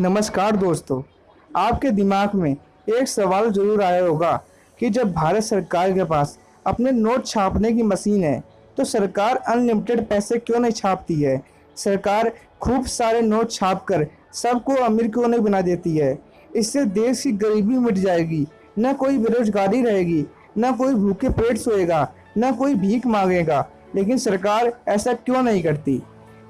नमस्कार दोस्तों। आपके दिमाग में एक सवाल जरूर आया होगा कि जब भारत सरकार के पास अपने नोट छापने की मशीन है तो सरकार अनलिमिटेड पैसे क्यों नहीं छापती है। सरकार खूब सारे नोट छापकर सबको अमीर क्यों नहीं बना देती है। इससे देश की गरीबी मिट जाएगी, न कोई बेरोजगारी रहेगी, न कोई भूखे पेट सोएगा, न कोई भीख मांगेगा। लेकिन सरकार ऐसा क्यों नहीं करती।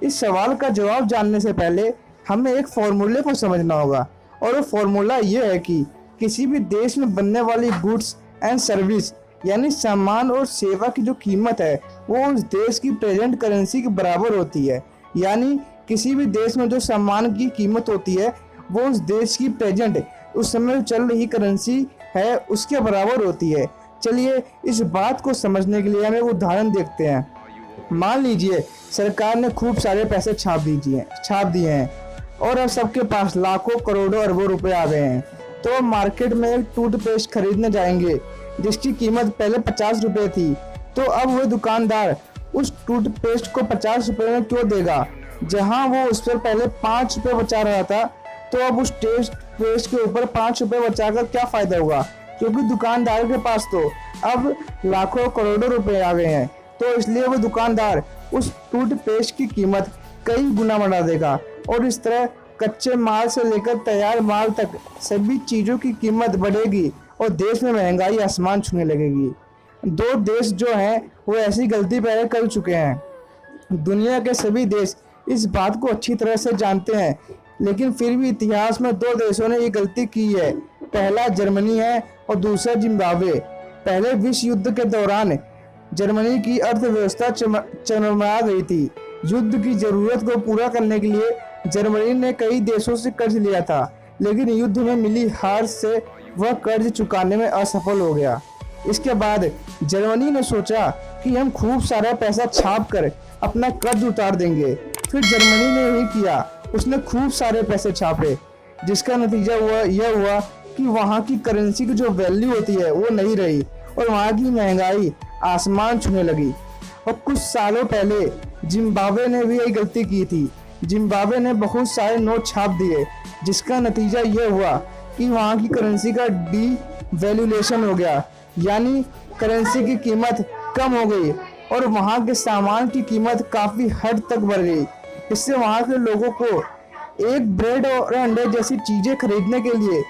इस सवाल का जवाब जानने से पहले हमें एक फॉर्मूले को समझना होगा, और वो फॉर्मूला ये है कि किसी भी देश में बनने वाली गुड्स एंड सर्विस यानी सामान और सेवा की जो कीमत है वो उस देश की प्रेजेंट करेंसी के बराबर होती है। यानी किसी भी देश में जो सामान की कीमत होती है वो उस देश की प्रेजेंट उस समय चल रही करेंसी है उसके बराबर होती है। चलिए इस बात को समझने के लिए हम एक उदाहरण देखते हैं। मान लीजिए सरकार ने खूब सारे पैसे छाप दिए हैं और अब सबके पास लाखों करोड़ों अरबों रुपए आ गए हैं। तो मार्केट में एक टूथपेस्ट खरीदने जाएंगे जिसकी कीमत पहले 50 रुपए थी। तो अब वो दुकानदार उस टूथपेस्ट को 50 रुपए में क्यों देगा, जहां वो उस पर पहले 5 रुपए बचा रहा था। तो अब उस टूथपेस्ट के ऊपर 5 रुपए बचाकर क्या फायदा हुआ, क्योंकि दुकानदार के पास तो अब लाखों करोड़ों रुपए आ गए हैं। तो इसलिए वो दुकानदार उस टूथपेस्ट की कीमत कई गुना बढ़ा देगा। और इस तरह कच्चे माल से लेकर तैयार माल तक सभी चीज़ों की कीमत बढ़ेगी और देश में महंगाई आसमान छूने लगेगी। दो देश जो हैं वो ऐसी गलती पहले कर चुके हैं। दुनिया के सभी देश इस बात को अच्छी तरह से जानते हैं, लेकिन फिर भी इतिहास में दो देशों ने ये गलती की है। पहला जर्मनी है और दूसरा जिम्बाब्वे। पहले विश्व युद्ध के दौरान जर्मनी की अर्थव्यवस्था चरमरा गई थी। युद्ध की जरूरत को पूरा करने के लिए जर्मनी ने कई देशों से कर्ज लिया था, लेकिन युद्ध में मिली हार से वह कर्ज चुकाने में असफल हो गया। इसके बाद जर्मनी ने सोचा कि हम खूब सारा पैसा छाप कर अपना कर्ज उतार देंगे। फिर जर्मनी ने यही किया, उसने खूब सारे पैसे छापे, जिसका नतीजा यह हुआ कि वहाँ की करेंसी की जो वैल्यू होती है वो नहीं रही और वहाँ की महंगाई आसमान छूने लगी। और कुछ सालों पहले जिम्बाब्वे ने भी यही गलती की थी। जिम्बाब्वे ने बहुत सारे नोट छाप दिए, जिसका नतीजा यह हुआ कि वहाँ की करेंसी का डीवैल्यूएशन हो गया, यानी करेंसी की कीमत कम हो गई और वहाँ के सामान की कीमत काफ़ी हद तक बढ़ गई। इससे वहाँ के लोगों को एक ब्रेड और अंडे जैसी चीज़ें खरीदने के लिए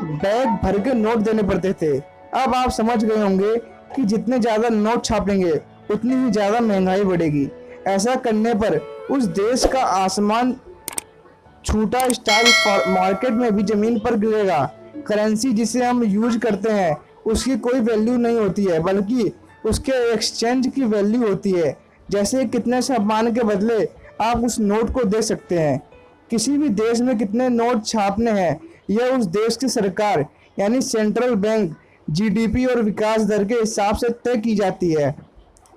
बैग भर के नोट देने पड़ते थे। अब आप समझ गए होंगे कि जितने ज़्यादा नोट छापेंगे उतनी ही ज़्यादा महंगाई बढ़ेगी। ऐसा करने पर उस देश का आसमान छूटा स्टॉक मार्केट में भी जमीन पर गिरेगा। करेंसी जिसे हम यूज करते हैं उसकी कोई वैल्यू नहीं होती है, बल्कि उसके एक्सचेंज की वैल्यू होती है। जैसे कितने सामान के बदले आप उस नोट को दे सकते हैं। किसी भी देश में कितने नोट छापने हैं यह उस देश की सरकार यानी सेंट्रल बैंक जीडीपी और विकास दर के हिसाब से तय की जाती है।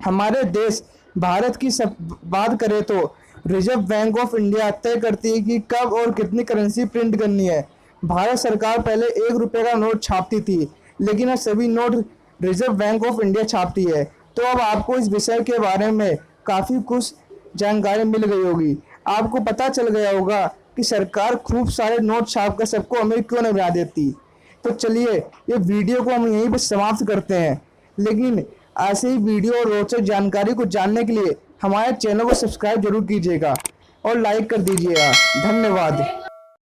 हमारे देश भारत की सब बात करें तो रिजर्व बैंक ऑफ इंडिया तय करती है कि कब और कितनी करेंसी प्रिंट करनी है। भारत सरकार पहले 1 रुपये का नोट छापती थी, लेकिन अब सभी note Reserve Bank of India छापती है। तो अब आपको इस विषय के बारे में काफ़ी कुछ जानकारी मिल गई होगी। आपको पता चल गया होगा कि सरकार खूब सारे नोट छाप कर सबको अमीर क्यों नहीं बना देती। तो चलिए ये वीडियो को हम यहीं पर समाप्त करते हैं, लेकिन ऐसे ही वीडियो और रोचक जानकारी को जानने के लिए हमारे चैनल को सब्सक्राइब जरूर कीजिएगा और लाइक कर दीजिएगा। धन्यवाद।